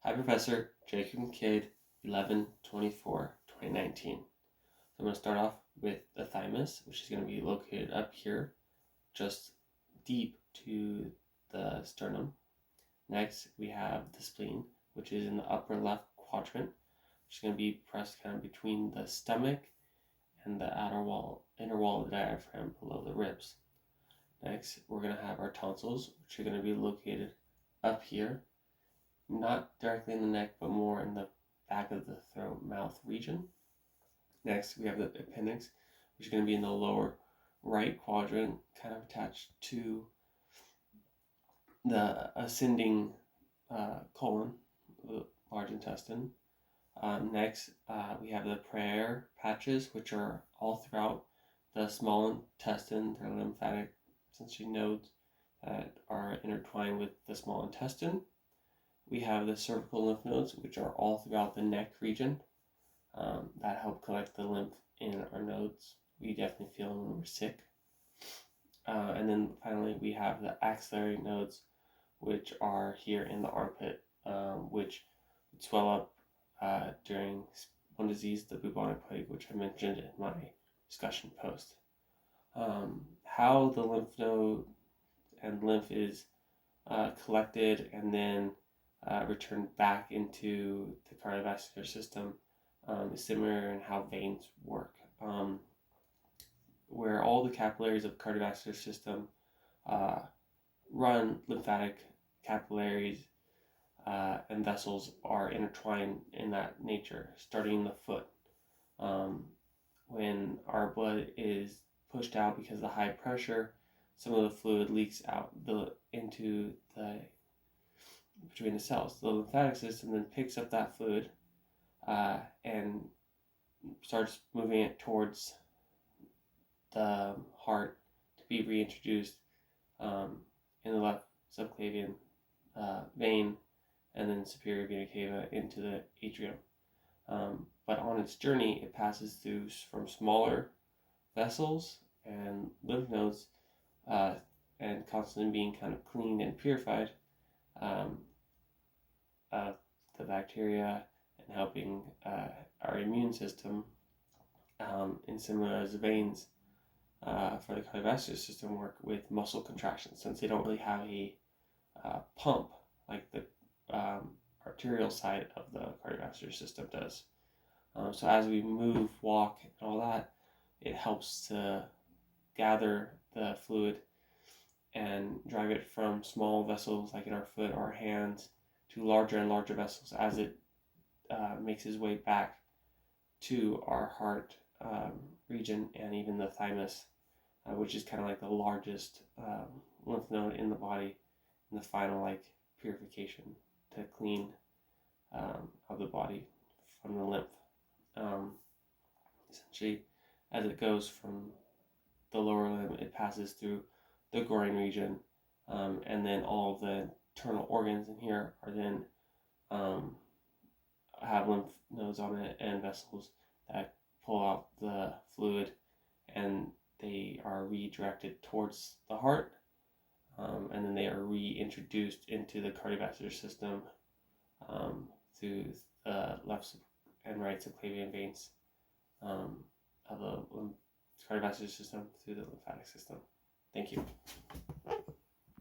Hi, Professor Jacob Kidd, 11/24/2019. So I'm going to start off with the thymus, which is going to be located up here, just deep to the sternum. Next, we have the spleen, which is in the upper left quadrant, which is going to be pressed kind of between the stomach and the inner wall of the diaphragm below the ribs. Next, we're going to have our tonsils, which are going to be located up here, not directly in the neck, but more in the back of the throat mouth region. Next, we have the appendix, which is going to be in the lower right quadrant, kind of attached to the ascending colon, the large intestine. Next, we have the prayer patches, which are all throughout the small intestine. They're lymphatic sensory nodes that are intertwined with the small intestine. We have the cervical lymph nodes, which are all throughout the neck region, that help collect the lymph in our nodes. We definitely feel them when we're sick. And then finally, we have the axillary nodes, which are here in the armpit, which would swell up during one disease, the bubonic plague, which I mentioned in my discussion post. How the lymph node and lymph is collected and then returned back into the cardiovascular system is similar in how veins work, where all the capillaries of the cardiovascular system run lymphatic capillaries and vessels are intertwined in that nature, starting in the foot. When our blood is pushed out because of the high pressure, some of the fluid leaks out into the between the cells. The lymphatic system then picks up that fluid and starts moving it towards the heart to be reintroduced in the left subclavian vein and then superior vena cava into the atrium. But on its journey, it passes through from smaller vessels and lymph nodes and constantly being kind of cleaned and purified of the bacteria and helping our immune system, and similar as the veins for the cardiovascular system work with muscle contractions, since they don't really have a pump like the arterial side of the cardiovascular system does. So as we move, walk, and all that, it helps to gather the fluid and drive it from small vessels like in our foot or our hands to larger and larger vessels as it makes its way back to our heart region and even the thymus, which is kind of like the largest lymph node in the body, and the final like purification to clean of the body from the lymph. Essentially, as it goes from the lower limb, it passes through the groin region, and then all of the internal organs in here are then have lymph nodes on it and vessels that pull out the fluid, and they are redirected towards the heart, and then they are reintroduced into the cardiovascular system through the left and right subclavian veins of the cardiovascular system through the lymphatic system. Thank you.